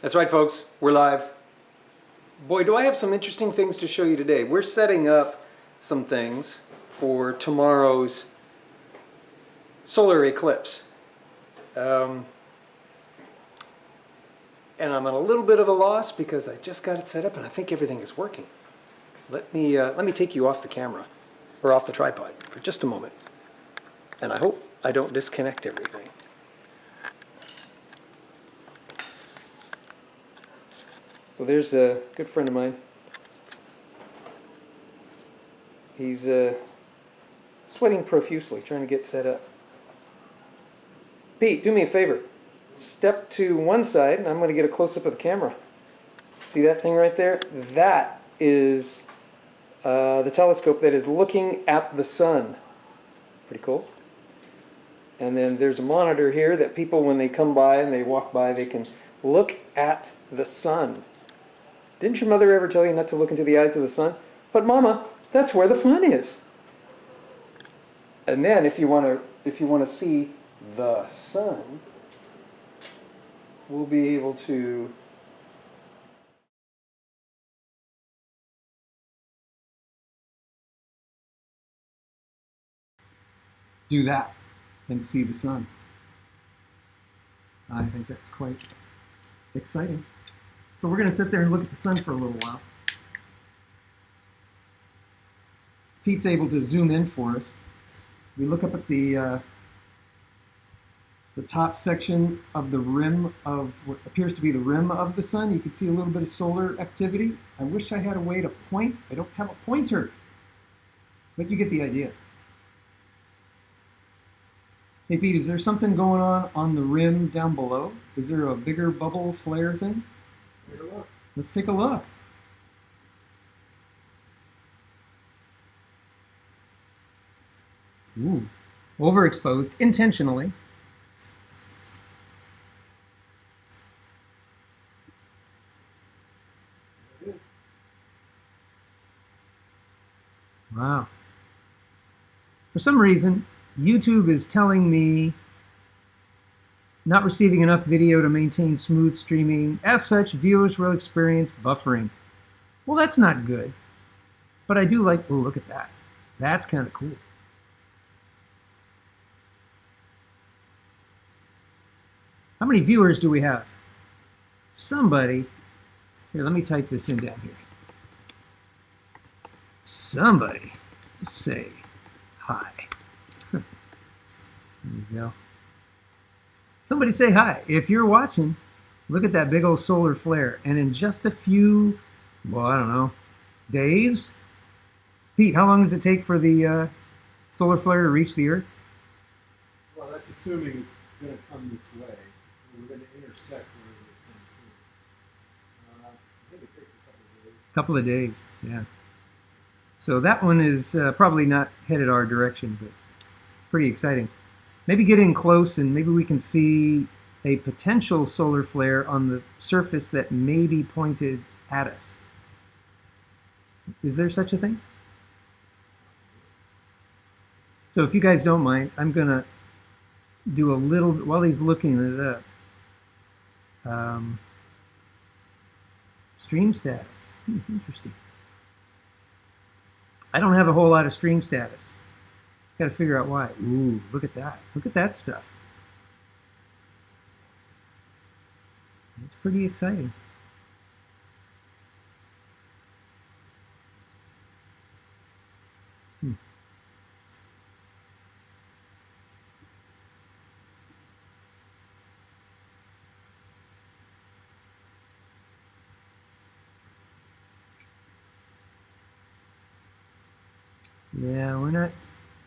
That's right, folks. We're live. Boy, do I have some interesting things to show you today. We're setting up some things for tomorrow's solar eclipse. And I'm at a little bit of a loss because I just got it set up and I think everything is working. Let me take you off the camera, or off the tripod, for just a moment. And I hope I don't disconnect everything. So there's a good friend of mine. He's sweating profusely, trying to get set up. Pete, do me a favor. Step to one side, and I'm going to get a close-up of the camera. See that thing right there? That is the telescope that is looking at the sun. Pretty cool. And then there's a monitor here that people, when they come by and they walk by, they can look at the sun. Didn't your mother ever tell you not to look into the eyes of the sun? But Mama, that's where the fun is. And then if you want to see the sun, we'll be able to do that and see the sun. I think that's quite exciting. So we're going to sit there and look at the sun for a little while. Pete's able to zoom in for us. We look up at the top section of the rim of what appears to be the rim of the sun. You can see a little bit of solar activity. I wish I had a way to point. I don't have a pointer, but you get the idea. Hey Pete, is there something going on the rim down below? Is there a bigger bubble flare thing? Take a look. Let's take a look. Ooh, overexposed intentionally. Wow. For some reason, YouTube is telling me not receiving enough video to maintain smooth streaming. As such, viewers will experience buffering. Well, that's not good. But I do like, oh, look at that. That's kind of cool. How many viewers do we have? Somebody, here, let me type this in down here. Somebody say hi. There you go. Somebody say hi. If you're watching, look at that big old solar flare. And in just a few, well, I don't know, days? Pete, how long does it take for the solar flare to reach the Earth? Well, that's assuming it's going to come this way. We're going to intersect wherever it comes through. I think it takes a couple of days. Couple of days, yeah. So that one is probably not headed our direction, but pretty exciting. Maybe get in close and maybe we can see a potential solar flare on the surface that may be pointed at us. Is there such a thing? So if you guys don't mind, I'm going to do a little, while he's looking it up, stream status. Interesting. I don't have a whole lot of stream status. Got to figure out why. Ooh, look at that. Look at that stuff. It's pretty exciting. Yeah,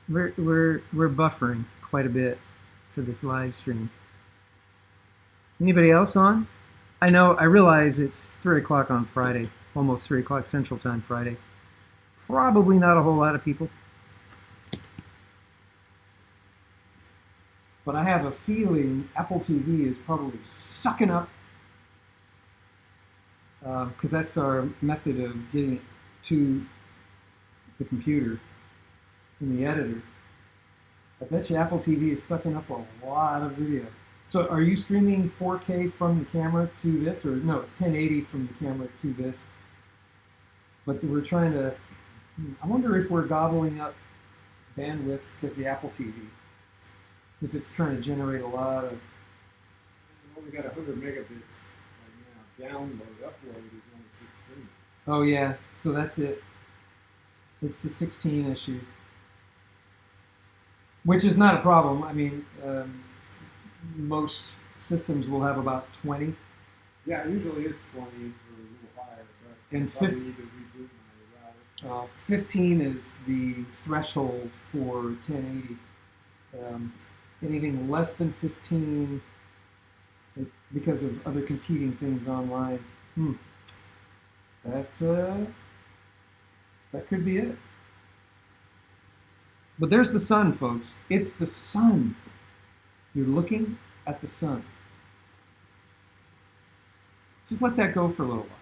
we're buffering quite a bit for this live stream. Anybody else on? I realize it's 3 o'clock on Friday, almost 3 o'clock Central Time Friday. Probably not a whole lot of people. But I have a feeling Apple TV is probably sucking up, because that's our method of getting it to the computer in the editor. I bet you Apple TV is sucking up a lot of video. So are you streaming 4K from the camera to this, or no? It's 1080 from the camera to this. But we're trying to. I wonder if we're gobbling up bandwidth with the Apple TV. If it's trying to generate a lot of. We've only got 100 megabits right now. Download, upload is only 16. Oh yeah, so that's it. It's the 16 issue, which is not a problem. I mean, most systems will have about 20. Yeah, it usually is 20 or a little higher, but And I probably need to reboot my router. 15 is the threshold for 1080. Anything less than 15, because of other competing things online, that could be it. But there's the sun, folks. It's the sun. You're looking at the sun. Just let that go for a little while.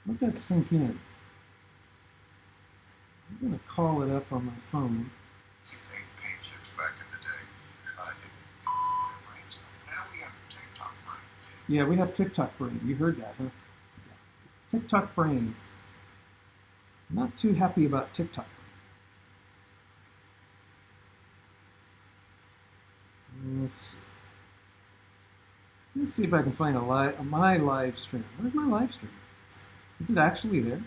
Let that sink in. I'm going to call it up on my phone. To take paint chips back in the day. Now we have TikTok brain. Yeah, we have TikTok brain. You heard that, huh? Yeah. TikTok brain. Not too happy about TikTok. Let's see if I can find my live stream. Where's my live stream? Is it actually there?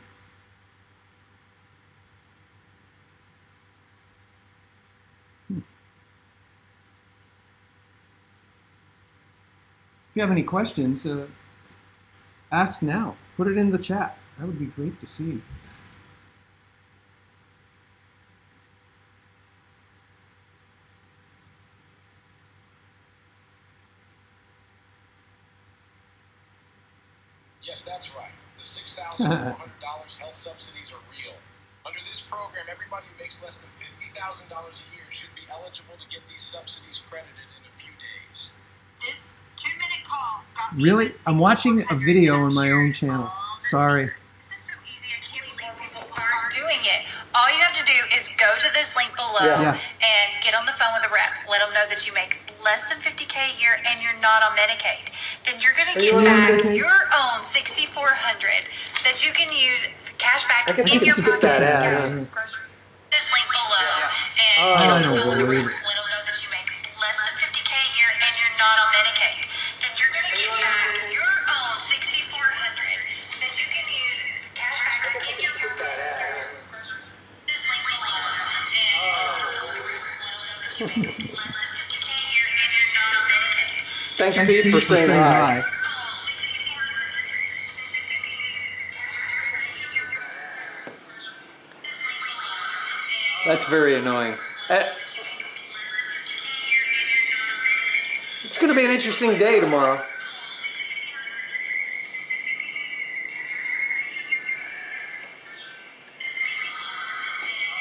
If you have any questions, ask now. Put it in the chat. That would be great to see. Yes, that's right. The $6,400 health subsidies are real. Under this program, everybody who makes less than $50,000 a year should be eligible to get these subsidies credited in a few days. This 2-minute call got me Really? this I'm watching a 6,400 video on my shirt. own channel. Aw, that's Sorry. This is so easy. I can't believe people aren't doing it. All you have to do is go to this link below Yeah. and get on the phone with a rep. Let them know that you make less than $50K a year and you're not on Medicaid. Then you're going to get you on back Medicaid? your own $6,400 that you can use cash back I guess in you your can skip pocket. that ad, huh? Groceries. This link below and Oh, get I on the don't phone with a believe rep. it. Let them know that you make less than $50K a year and you're not on Medicaid. Then you're going to get back your own $6,400 that you can use cash back in your pocket. This link below and let them know that you make less than $50K a year and you're not on Medicaid. Thanks, Pete, for saying hi. That's very annoying. It's going to be an interesting day tomorrow.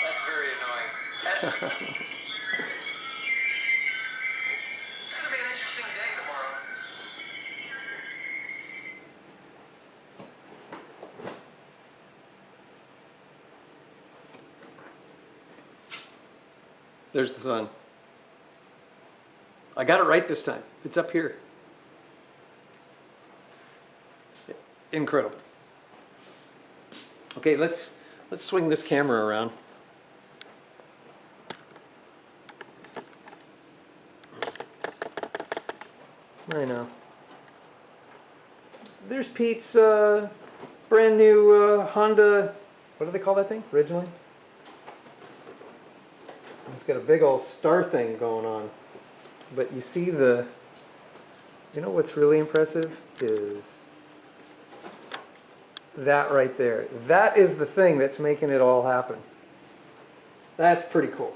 That's very annoying. It's going to be an interesting day tomorrow. There's the sun. I got it right this time. It's up here. Incredible. Okay, let's swing this camera around. I know. There's Pete's brand new Honda. What do they call that thing? Ridgeline. It's got a big old star thing going on. But you see you know what's really impressive is that right there. That is the thing that's making it all happen. That's pretty cool.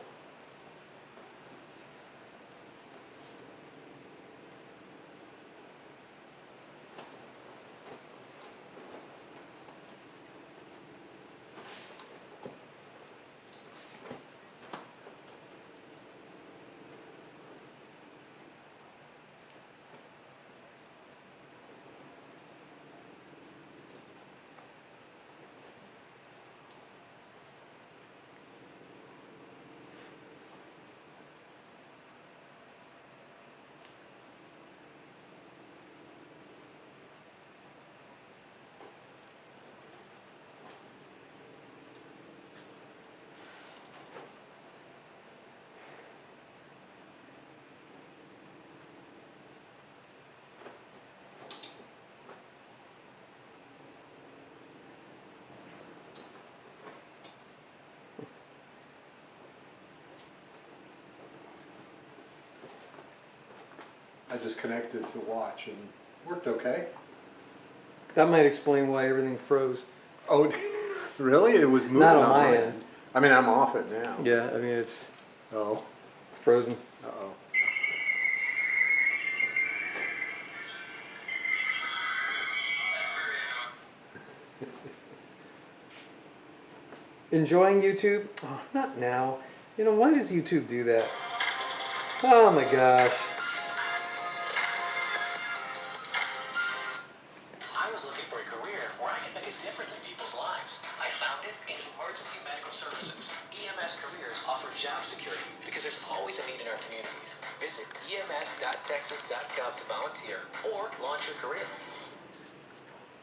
I just connected to watch and worked okay. That might explain why everything froze. Oh, really? It was moving Not on my end. I mean, I'm off it now. Yeah, I mean, it's Oh. frozen. Uh-oh. Enjoying YouTube? Oh, not now. You know, why does YouTube do that? Oh my gosh. I was looking for a career where I can make a difference in people's lives. I found it in emergency medical services. EMS Careers offer job security because there's always a need in our communities. Visit ems.texas.gov to volunteer or launch your career.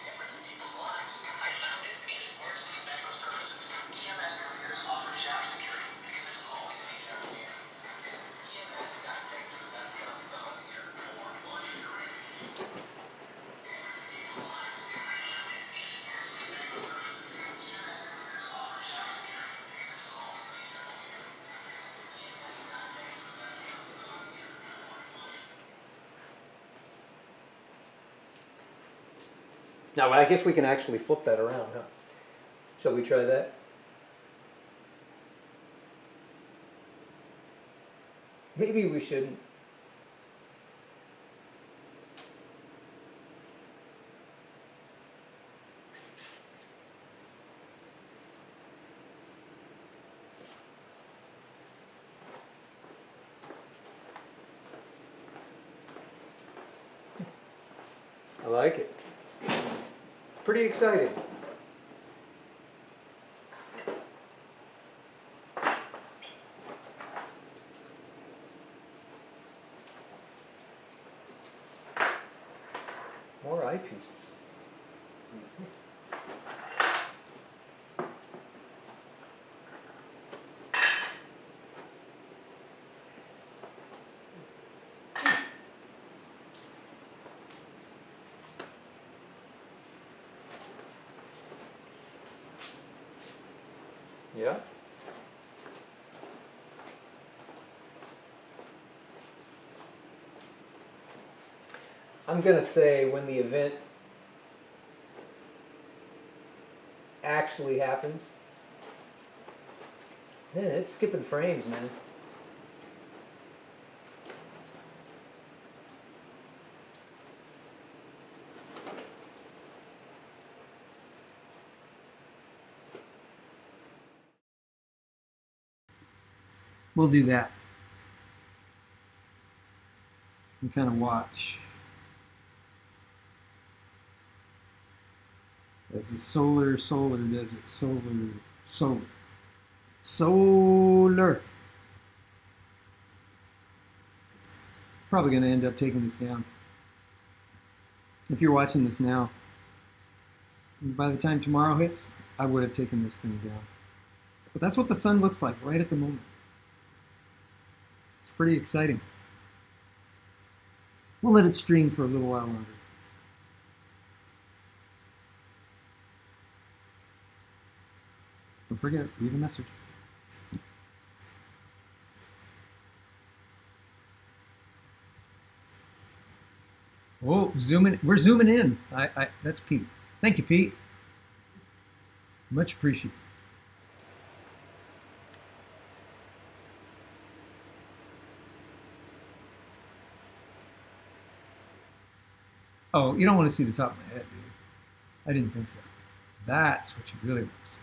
Difference in people's lives. I found it in emergency medical services. EMS Careers offer job security because there's always a need in our communities. Visit ems.texas.gov to volunteer or launch your career. Now, I guess we can actually flip that around, huh? Shall we try that? Maybe we shouldn't. I like it. Pretty exciting. More eyepieces. Yeah. I'm going to say when the event actually happens, man, it's skipping frames, man. We'll do that and kind of watch as the solar does its solar. Probably going to end up taking this down. If you're watching this now, by the time tomorrow hits, I would have taken this thing down. But that's what the sun looks like right at the moment. It's pretty exciting. We'll let it stream for a little while longer. Don't forget, leave a message. Oh, zooming. We're zooming in. That's Pete. Thank you, Pete. Much appreciated. Oh, you don't want to see the top of my head, do you? I didn't think so. That's what you really want to see.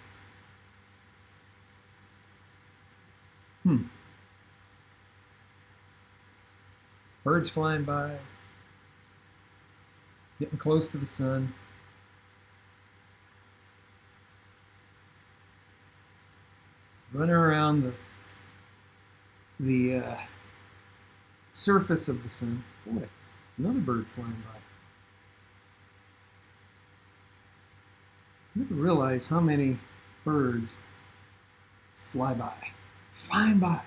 Birds flying by. Getting close to the sun. Running around the surface of the sun. Boy, another bird flying by. I never realized how many birds fly by. Flying by.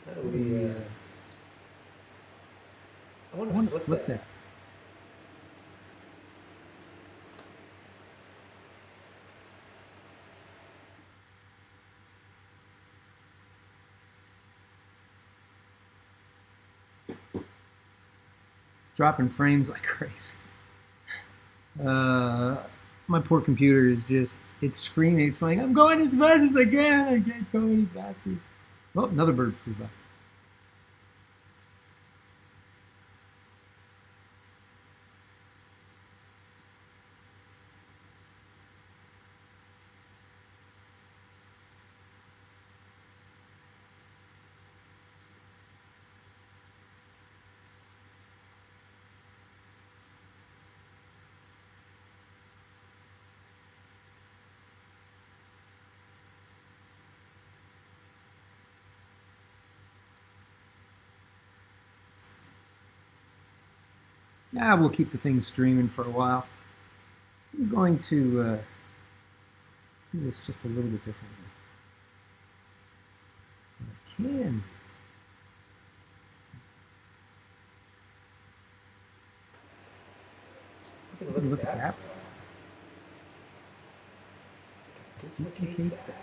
That'll be, I want to flip that. Dropping frames like crazy. My poor computer is just, it's screaming. It's going, I'm going as fast as I can. I can't go any faster. Oh, another bird flew by. We'll keep the thing streaming for a while. I'm going to do this just a little bit differently. What I can do. Look at that. Duplicate that.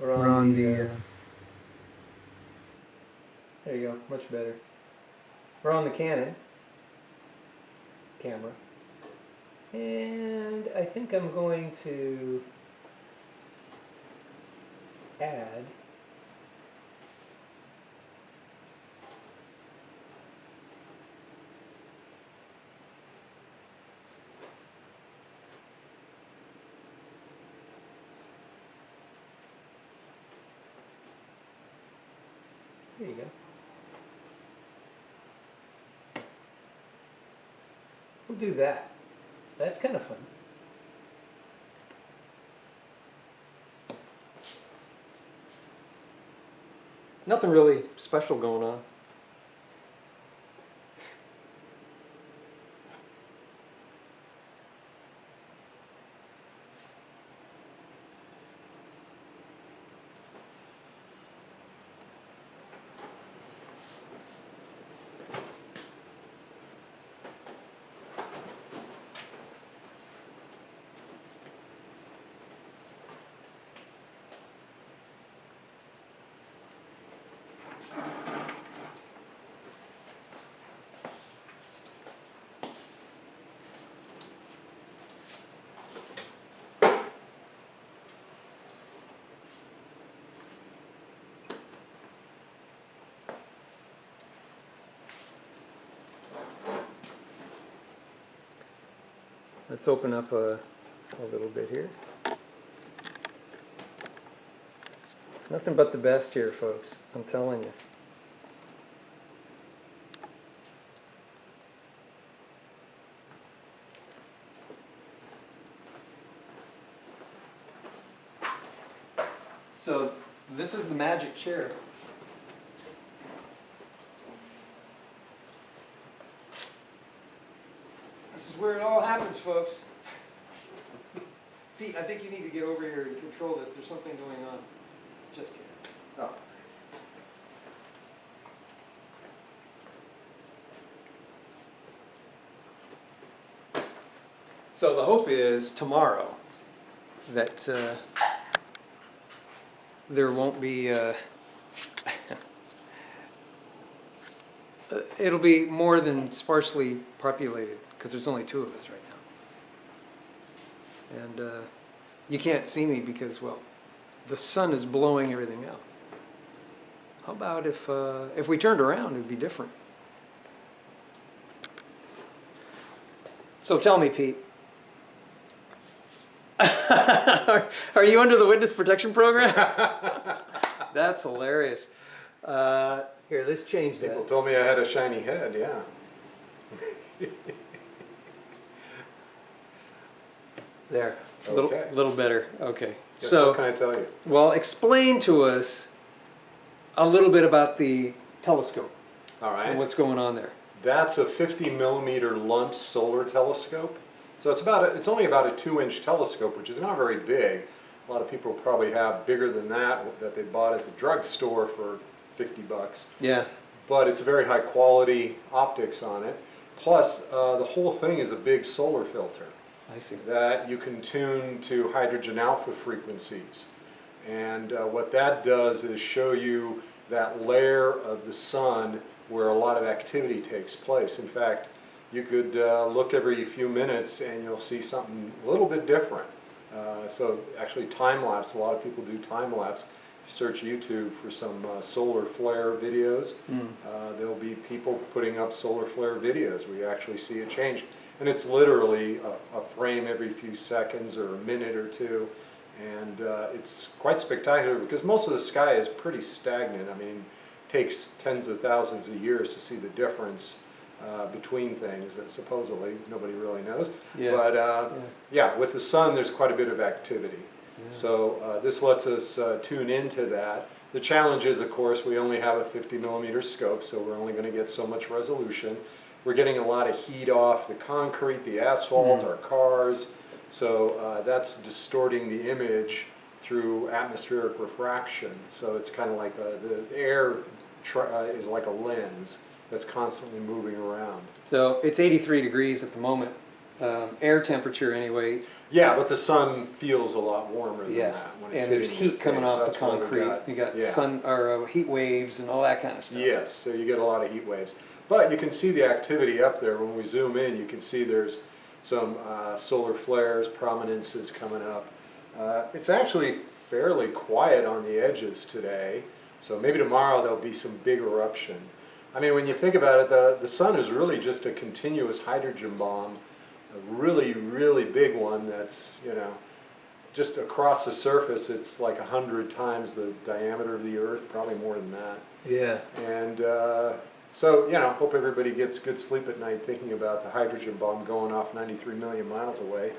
We're on the there you go, much better. We're on the Canon camera. And I think I'm going to add there you go. We'll do that. That's kind of fun. Nothing really special going on. Let's open up a little bit here. Nothing but the best here, folks. I'm telling you. So this is the magic chair. This is where it all happens, folks. Pete, I think you need to get over here and control this. There's something going on. Just kidding. Oh. So the hope is tomorrow that there won't be, it'll be more than sparsely populated because there's only 2 of us right now. And you can't see me because, well, the sun is blowing everything out. How about if we turned around, it'd be different. So tell me, Pete. Are you under the witness protection program? That's hilarious. Here, let's change that. People told me I had a shiny head, yeah. There, a Okay. little better. Okay. Yes, So, what can I tell you? well, explain to us a little bit about the telescope All right. and what's going on there. That's a 50 millimeter Lunt solar telescope. So it's only about a 2-inch telescope, which is not very big. A lot of people probably have bigger than that they bought at the drugstore for $50. Yeah. But it's a very high quality optics on it. Plus, the whole thing is a big solar filter I see. that you can tune to hydrogen alpha frequencies. And what that does is show you that layer of the sun where a lot of activity takes place. In fact, you could look every few minutes and you'll see something a little bit different. So actually time-lapse, a lot of people do time-lapse. Search YouTube for some solar flare videos. There'll be people putting up solar flare videos where you actually see a change. And it's literally a frame every few seconds or a minute or two. And it's quite spectacular because most of the sky is pretty stagnant. I mean, it takes tens of thousands of years to see the difference between things that supposedly nobody really knows. Yeah. But yeah, with the sun there's quite a bit of activity. So this lets us tune into that. The challenge is, of course, we only have a 50mm scope, so we're only going to get so much resolution. We're getting a lot of heat off the concrete, the asphalt, our cars, so that's distorting the image through atmospheric refraction. So it's kind of like the air is like a lens that's constantly moving around. So it's 83 degrees at the moment, air temperature anyway. Yeah, but the sun feels a lot warmer than that. When it's and there's hitting your heat coming face. off the That's what we concrete. You got sun or heat waves and all that kind of stuff. Yes, so you get a lot of heat waves. But you can see the activity up there. When we zoom in, you can see there's some solar flares, prominences coming up. It's actually fairly quiet on the edges today, so maybe tomorrow there'll be some big eruption. I mean, when you think about it, the sun is really just a continuous hydrogen bomb, a really, really big one that's, you know, just across the surface. It's like 100 times the diameter of the Earth, probably more than that. Yeah. And so, you know, hope everybody gets good sleep at night thinking about the hydrogen bomb going off 93 million miles away.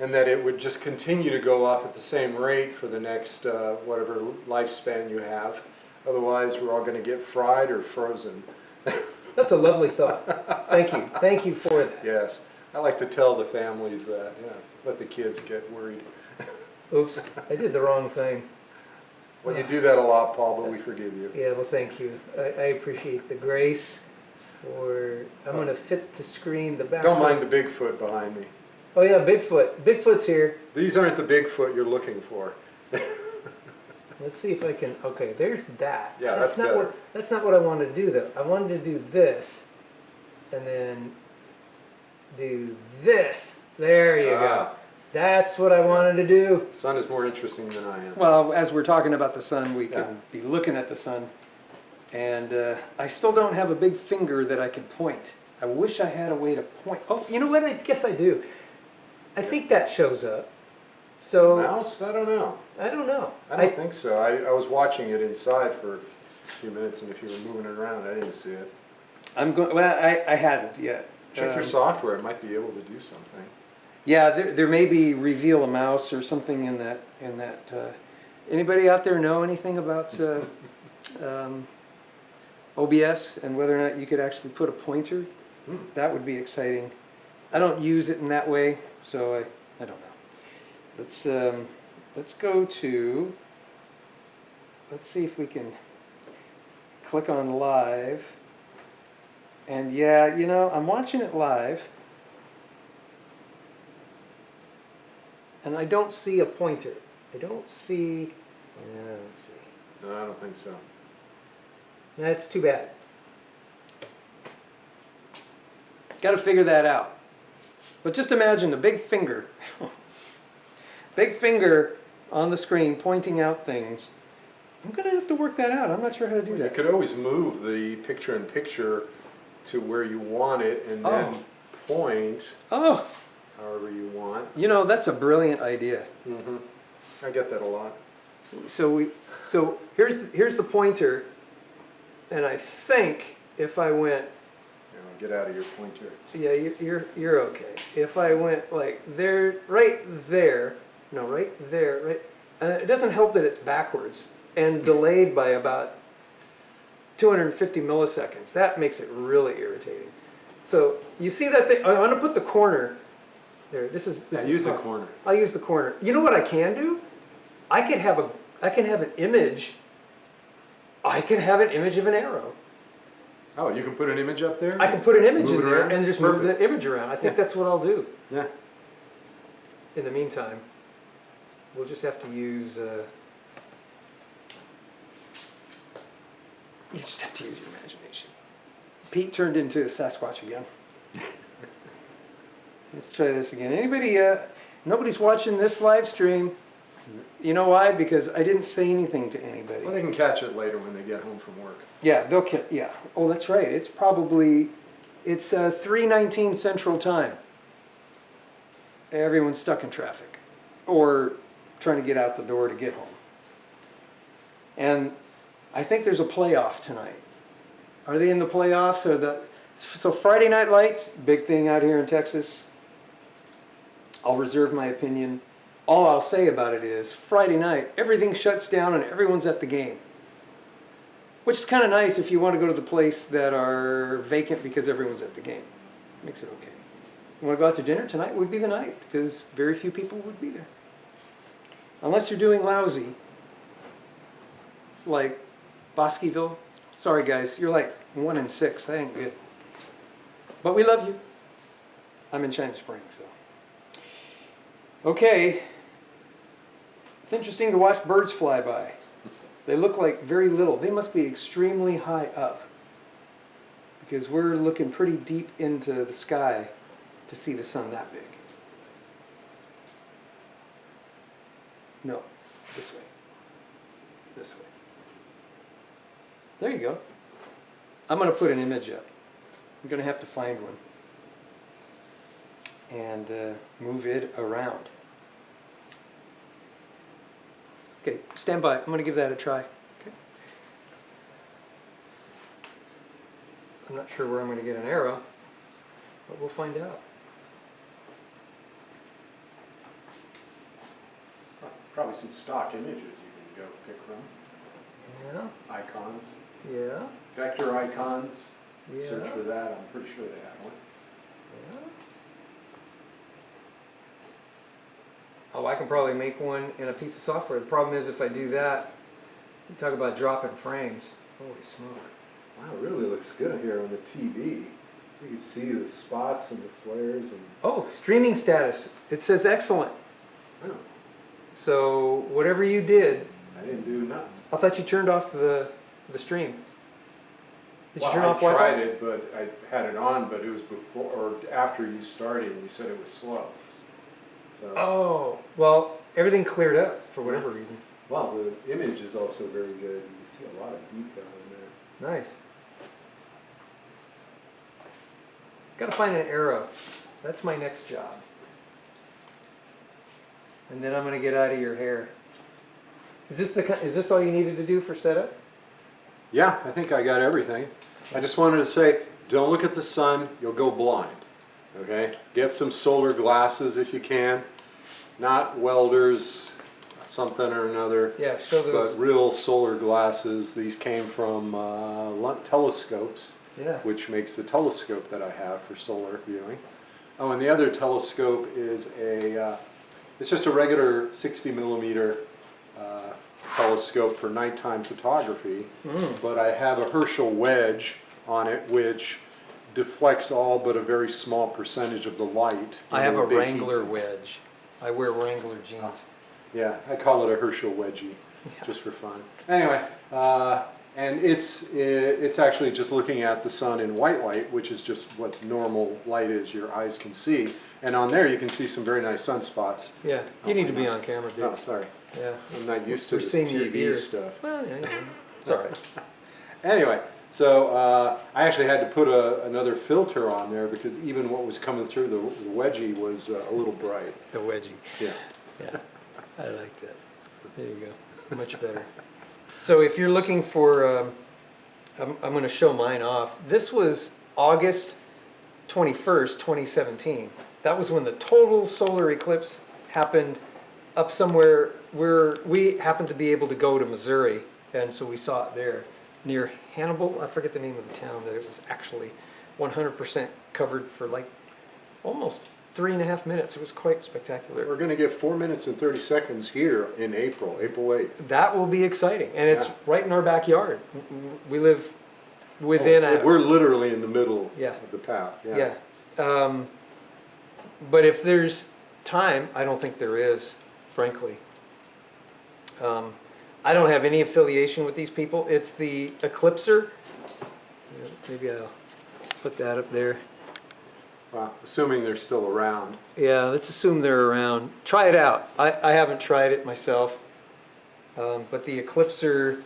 And that it would just continue to go off at the same rate for the next whatever lifespan you have. Otherwise, we're all going to get fried or frozen. That's a lovely thought. Thank you. Thank you for that. Yes. I like to tell the families that, yeah, let the kids get worried. Oops, I did the wrong thing. Well, you do that a lot, Paul, but we forgive you. Yeah, well, thank you. I appreciate the grace for, I'm going to fit to screen the back. Don't mind the Bigfoot behind me. Oh yeah, Bigfoot. Bigfoot's here. These aren't the Bigfoot you're looking for. Let's see if I can, okay, there's that. Yeah, that's not better. what, that's not what I wanted to do though. I wanted to do this, and then do this. There you go. That's what I wanted to do. The sun is more interesting than I am. Well, as we're talking about the sun, we can be looking at the sun. And I still don't have a big finger that I can point. I wish I had a way to point. Oh, you know what? I guess I do. I think that shows up. So Mouse? I don't know. I don't know. I don't think so. I was watching it inside for a few minutes, and if you were moving it around, I didn't see it. I'm going. Well, I hadn't yet. Check your software. It might be able to do something. Yeah, there may be reveal a mouse or something in that. Anybody out there know anything about OBS and whether or not you could actually put a pointer? That would be exciting. I don't use it in that way, so I don't know. Let's go to. Let's see if we can click on live. And yeah, you know, I'm watching it live. And I don't see a pointer. I don't see, let's see. No, I don't think so. That's too bad. Got to figure that out. But just imagine a big finger. Big finger on the screen pointing out things. I'm going to have to work that out. I'm not sure how to do that. You could always move the picture-in-picture to where you want it and then point however you want. You know, that's a brilliant idea. Mm-hmm. I get that a lot. So here's the pointer, and I think if I went, Get out of your pointer. yeah, you're okay. If I went like there, right there, no, right there, right. It doesn't help that it's backwards and delayed by about 250 milliseconds. That makes it really irritating. So you see that thing? I want to put the corner There, this is. Yeah, use the corner. I'll use the corner. You know what I can do? I can have an image. I can have an image of an arrow. Oh, you can put an image up there? I can put an image Move in it there around? and just move Perfect. the image around. I think that's what I'll do. Yeah. In the meantime, we'll just have to use. You just have to use your imagination. Pete turned into a Sasquatch again. Let's try this again. Anybody? Nobody's watching this live stream. You know why? Because I didn't say anything to anybody. Well, they can catch it later when they get home from work. Yeah, they'll kill. Yeah. Oh, that's right. It's 3:19 Central Time. Everyone's stuck in traffic, or trying to get out the door to get home. And I think there's a playoff tonight. Are they in the playoffs? So Friday Night Lights, big thing out here in Texas. I'll reserve my opinion. All I'll say about it is Friday night, everything shuts down and everyone's at the game. Which is kind of nice if you want to go to the place that are vacant because everyone's at the game. Makes it okay. You want to go out to dinner? Tonight would be the night because very few people would be there. Unless you're doing lousy, like Bosqueville. Sorry guys, you're like 1 in 6. That ain't good. But we love you. I'm in China Springs, so. Okay. It's interesting to watch birds fly by. They look like very little. They must be extremely high up because we're looking pretty deep into the sky to see the sun that big. No, this way. This way. There you go. I'm going to put an image up. I'm going to have to find one and move it around. Okay, stand by. I'm going to give that a try. Okay. I'm not sure where I'm going to get an arrow, but we'll find out. Probably some stock images you can go pick from. Yeah, Icons. yeah, Vector icons. yeah. Search for that. I'm pretty sure they have one. Yeah. Oh, I can probably make one in a piece of software. The problem is if I do that, you talk about dropping frames. Holy smoke. Wow, it really looks good here on the TV. You can see the spots and the flares and. Oh, streaming status. It says excellent. Oh, So whatever you did, I didn't do nothing. I thought you turned off the stream. Did you Well, turn off I Wi-Fi? tried it, but I had it on, but it was before or after you started. And you said it was slow. So. Oh, well, everything cleared up for whatever reason. Well, the image is also very good. You can see a lot of detail in there. Nice. Got to find an arrow. That's my next job. And then I'm going to get out of your hair. Is this all you needed to do for setup? Yeah, I think I got everything. I just wanted to say, don't look at the sun, you'll go blind. Okay? Get some solar glasses if you can. Not welders, something or another. Yeah, show those. But real solar glasses. These came from telescopes, Yeah. which makes the telescope that I have for solar viewing. Oh, and the other telescope is it's just a regular 60 millimeter telescope for nighttime photography, but I have a Herschel wedge on it which deflects all but a very small percentage of the light. I have a big Wrangler heat. wedge. I wear Wrangler jeans. Yeah, I call it a Herschel wedgie, just for fun. Anyway, and it's actually just looking at the sun in white light, which is just what normal light is, your eyes can see. And on there you can see some very nice sunspots. Yeah, you need to be on camera, dude. Oh, sorry. Yeah. I'm not used to We're this seeing your TV ears. stuff. Well, yeah, it's all right. Anyway, so I actually had to put another filter on there because even what was coming through the wedgie was a little bright. The wedgie. Yeah. Yeah, I like that. There you go. Much better. So if you're looking for, I'm going to show mine off. This was August 21st, 2017. That was when the total solar eclipse happened up somewhere where we happened to be able to go to Missouri, and so we saw it there near Hannibal. I forget the name of the town that it was actually 100% covered for like almost 3.5 minutes. It was quite spectacular. We're going to get 4 minutes and 30 seconds here in April 8th. That will be exciting, and it's Yeah. right in our backyard. We live within We're literally in the middle Yeah. of the path. Yeah. But if there's time, I don't think there is, frankly. I don't have any affiliation with these people. It's the Eclipser. Maybe I'll put that up there. Well, assuming they're still around. Yeah, let's assume they're around. Try it out. I haven't tried it myself. But the Eclipser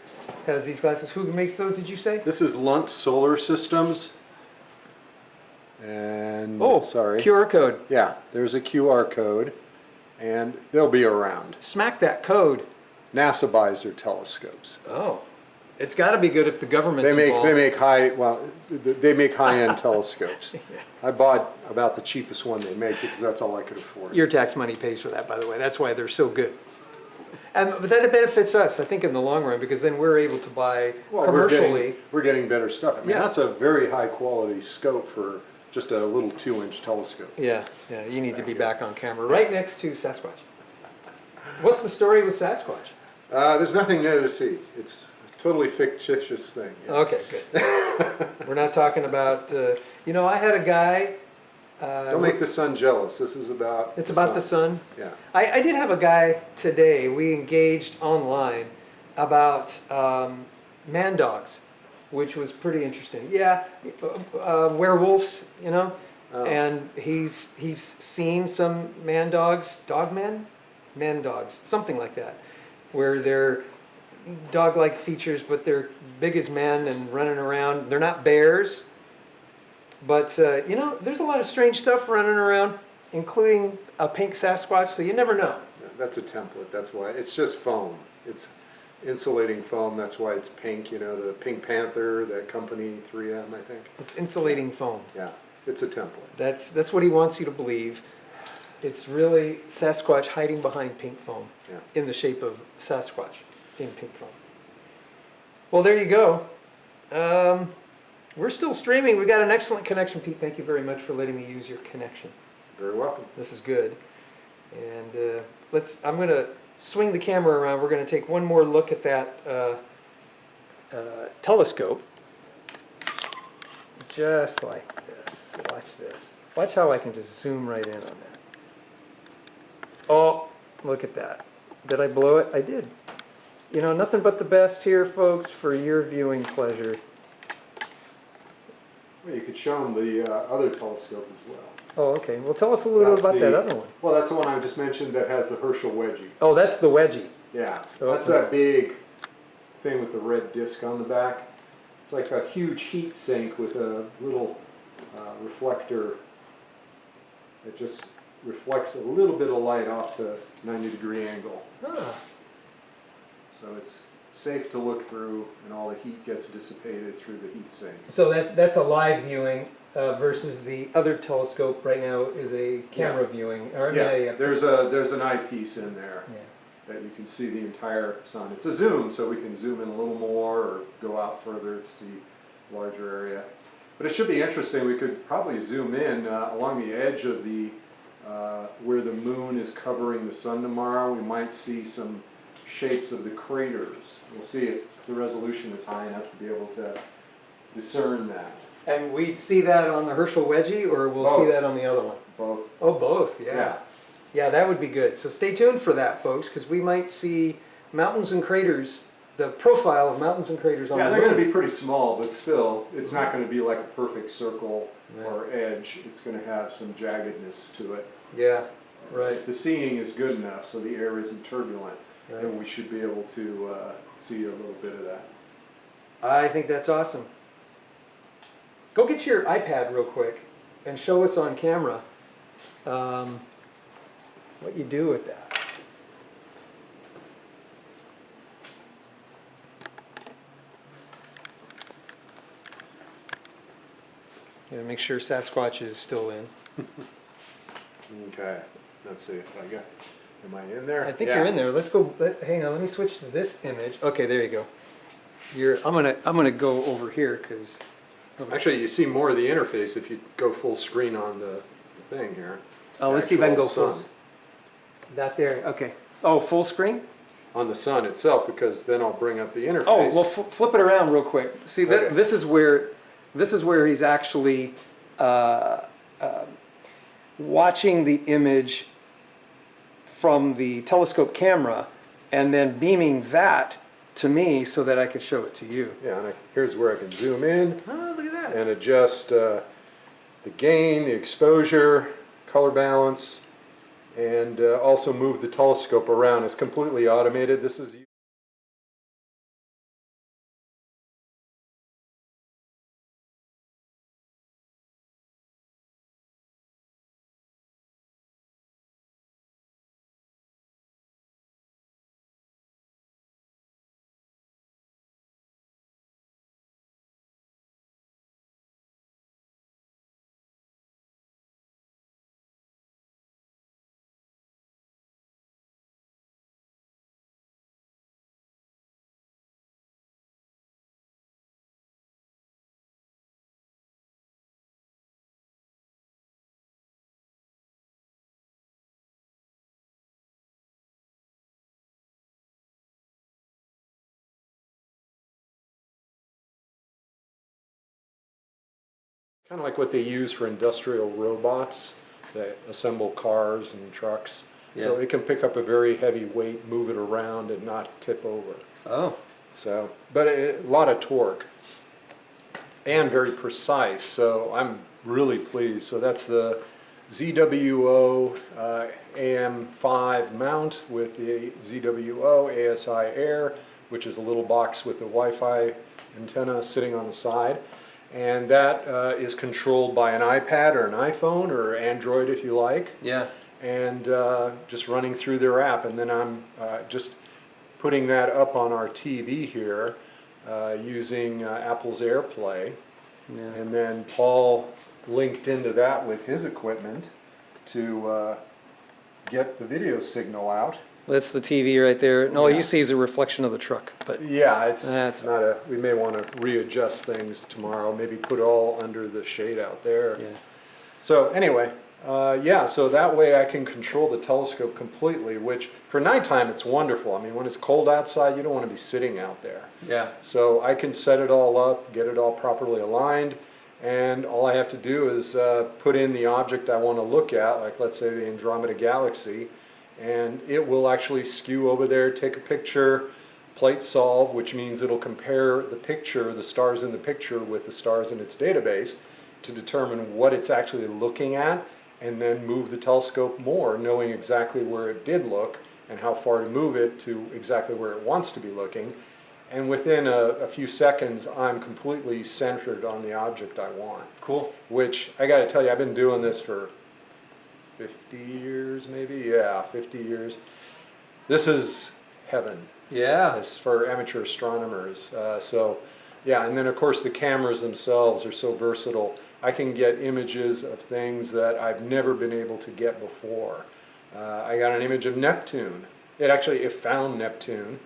has these glasses. Who makes those, did you say? This is Lunt Solar Systems. And, sorry. QR code. Yeah, there's a QR code, and they'll be around. Smack that code. NASA buys their telescopes. Oh, it's got to be good if the government's They involved. make high-end telescopes. I bought about the cheapest one they make because that's all I could afford. Your tax money pays for that, by the way. That's why they're so good. But then it benefits us, I think, in the long run, because then we're able to buy commercially. We're getting better stuff. I mean, Yeah. that's a very high-quality scope for just a little 2-inch telescope. Yeah, you need to be back on camera, right next to Sasquatch. What's the story with Sasquatch? There's nothing there to see. It's a totally fictitious thing. Yeah. Okay, good. We're not talking about, I had a guy. Don't make the sun jealous. This is about It's about the sun. Yeah. I did have a guy today, we engaged online about man dogs, which was pretty interesting. Yeah, werewolves, Oh. and he's seen some man dogs, man dogs, something like that, where they're dog-like features, but they're big as men and running around. They're not bears, but there's a lot of strange stuff running around, including a pink Sasquatch, so you never know. That's a template. That's why. It's just foam. It's insulating foam. That's why it's pink. The Pink Panther, that company, 3M, I think. It's insulating foam. Yeah, it's a template. That's what he wants you to believe. It's really Sasquatch hiding behind pink foam, Yeah. in the shape of Sasquatch in pink foam. Well, there you go. We're still streaming. We've got an excellent connection, Pete. Thank you very much for letting me use your connection. Very welcome. This is good. And I'm going to swing the camera around. We're going to take one more look at that telescope. Just like this. Watch this. Watch how I can just zoom right in on that. Oh, look at that. Did I blow it? I did. Nothing but the best here, folks, for your viewing pleasure. Well, you could show them the other telescope as well. Oh, okay. Well, tell us a little about that other one. Well, that's the one I just mentioned that has the Herschel wedgie. Oh, that's the wedgie. Yeah, Oh, that's that big thing with the red disc on the back. It's like a huge heat sink with a little reflector that just reflects a little bit of light off the 90-degree angle. Ah, So it's safe to look through, and all the heat gets dissipated through the heat sink. so that's a live viewing versus the other telescope right now is a camera viewing. Or, There's an eyepiece in there that you can see the entire sun. It's a zoom, so we can zoom in a little more or go out further to see a larger area. But it should be interesting. We could probably zoom in along the edge of the where the moon is covering the sun tomorrow. We might see some shapes of the craters. We'll see if the resolution is high enough to be able to discern that. And we'd see that on the Herschel wedgie, or we'll see that on the other one? Both. Oh, both, yeah. Yeah, that would be good. So stay tuned for that, folks, because we might see mountains and craters, the profile of mountains and craters on the Yeah, moon. they're going to be pretty small, but still, it's not going to be like a perfect circle or edge. It's going to have some jaggedness to it. Yeah, right. The seeing is good enough, so the air isn't turbulent, Right. and we should be able to see a little bit of that. I think that's awesome. Go get your iPad real quick and show us on camera what you do with that. Yeah, make sure Sasquatch is still in. Okay, let's see if I got. Am I in there? I think you're in there. Let's go. Hang on. Let me switch to this image. Okay, there you go. I'm gonna go over here because. Actually, you see more of the interface if you go full screen on the thing here. Oh, let's see if I can go actual full. sun. That there, okay. Oh, full screen? On the sun itself, because then I'll bring up the interface. Oh, well, flip it around real quick. See, Okay. this is where he's actually watching the image from the telescope camera and then beaming that to me so that I could show it to you. Yeah, and here's where I can zoom in Oh, look at that. and adjust the gain, the exposure, color balance, and also move the telescope around. It's completely automated. This is kind of like what they use for industrial robots that assemble cars and trucks. So Yeah. it can pick up a very heavy weight, move it around, and not tip over. Oh, So, but a lot of torque and very precise. So I'm really pleased. So that's the ZWO AM5 mount with the ZWO ASI Air, which is a little box with the Wi-Fi antenna sitting on the side. And that is controlled by an iPad or an iPhone or Android if you like. yeah. And just running through their app. And then I'm just putting that up on our TV here using Apple's AirPlay. Yeah. And then Paul linked into that with his equipment to get the video signal out. That's the TV right there. And all Yeah. you see is a reflection of the truck, but Yeah, it's That's not a, we may want to readjust things tomorrow, maybe put it all under the shade out there. yeah. So anyway, yeah, so that way I can control the telescope completely, which for nighttime it's wonderful. I mean, when it's cold outside, you don't want to be sitting out there. Yeah. So I can set it all up, get it all properly aligned, and all I have to do is put in the object I want to look at, like let's say the Andromeda Galaxy, and it will actually skew over there, take a picture, plate solve, which means it'll compare the picture, the stars in the picture with the stars in its database to determine what it's actually looking at, and then move the telescope more, knowing exactly where it did look and how far to move it to exactly where it wants to be looking. And within a few seconds, I'm completely centered on the object I want. Cool. Which, I gotta tell you, I've been doing this for 50 years maybe? Yeah, 50 years. This is heaven. Yeah. It's for amateur astronomers. So, yeah, and then of course the cameras themselves are so versatile. I can get images of things that I've never been able to get before. I got an image of Neptune. It found Neptune,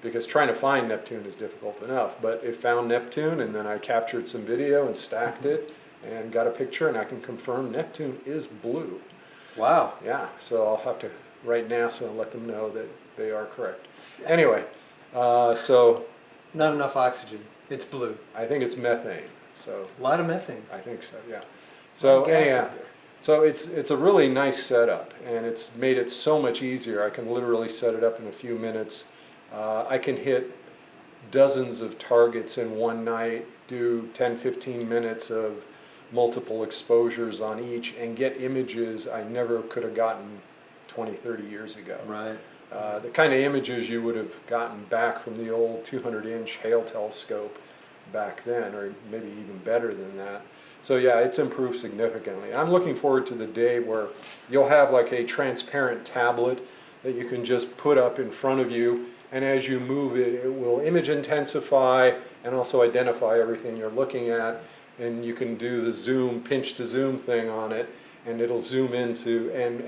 because trying to find Neptune is difficult enough, but it found Neptune, and then I captured some video and stacked it and got a picture, and I can confirm Neptune is blue. Wow. Yeah, so I'll have to write NASA and let them know that they are correct. Anyway, so Not enough oxygen. It's blue. I think it's methane. So A lot of methane. I think so, yeah. So Gas anyhow, up there. so it's a really nice setup, and it's made it so much easier. I can literally set it up in a few minutes. I can hit dozens of targets in one night, do 10-15 minutes of multiple exposures on each, and get images I never could have gotten 20-30 years ago. Right. The kind of images you would have gotten back from the old 200-inch Hale telescope back then, or maybe even better than that. So yeah, it's improved significantly. I'm looking forward to the day where you'll have like a transparent tablet that you can just put up in front of you, and as you move it, it will image intensify and also identify everything you're looking at, and you can do the zoom, pinch to zoom thing on it, and it'll zoom into and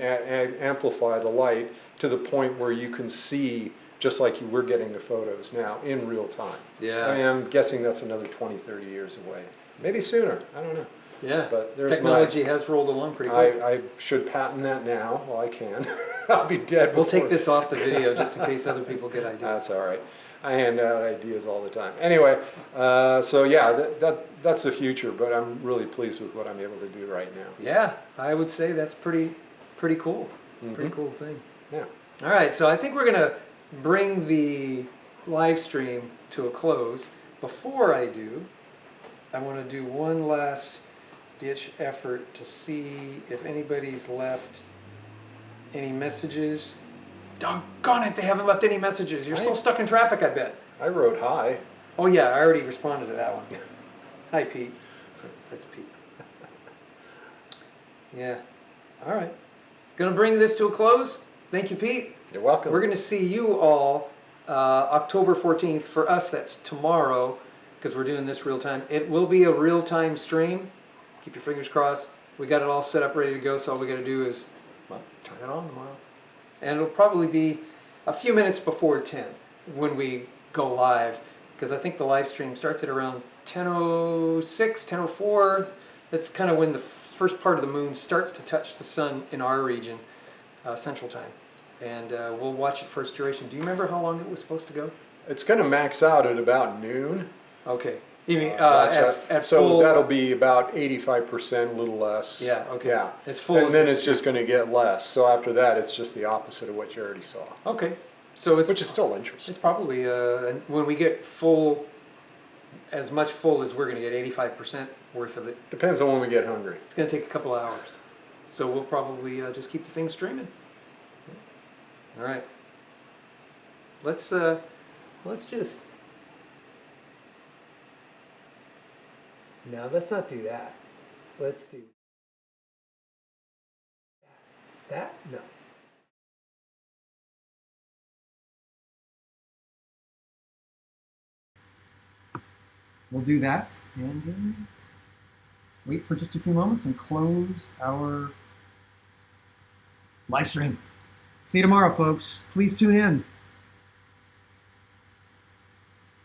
amplify the light to the point where you can see just like we're getting the photos now in real time. Yeah. I mean, I'm guessing that's another 20-30 years away. Maybe sooner, I don't know. Yeah, But there's technology has rolled along pretty quick. I should patent that now. Well, I can. I'll be dead We'll before. take this off the video just in case other people get ideas. That's all right. I hand out ideas all the time. Anyway, so yeah, that's the future, but I'm really pleased with what I'm able to do right now. Yeah, I would say that's pretty cool. Pretty Mhm. cool thing. Yeah. All right, so I think we're gonna bring the live stream to a close. Before I do, I want to do one last ditch effort to see if anybody's left any messages. Doggone it, they haven't left any messages. You're still stuck in traffic, I bet. I wrote hi. Oh yeah, I already responded to that one. Hi, Pete. That's Pete. Yeah. All right. Gonna bring this to a close. Thank you, Pete. You're welcome. We're gonna see you all October 14th. For us, that's tomorrow, because we're doing this real time. It will be a real time stream. Keep your fingers crossed. We got it all set up, ready to go. So all we got to do is, well, turn it on tomorrow. And it'll probably be a few minutes before 10 when we go live, because I think the live stream starts at around 10:06, 10:04. That's kind of when the first part of the moon starts to touch the sun in our region, Central Time. And we'll watch it for its duration. Do you remember how long it was supposed to go? It's going to max out at about noon. Okay. You mean at so full? that'll be about 85%, a little less. Yeah, okay. Yeah. It's full. And then it's just going to get less. So after that, it's just the opposite of what you already saw. Okay. So it's Which is still interesting. It's probably when we get full, as much full as we're going to get, 85% worth of it. Depends on when we get hungry. It's going to take a couple of hours. So we'll probably just keep the thing streaming. All right. Let's just. No, let's not do that. Let's do that. No. We'll do that and wait for just a few moments and close our live stream. See you tomorrow, folks. Please tune in.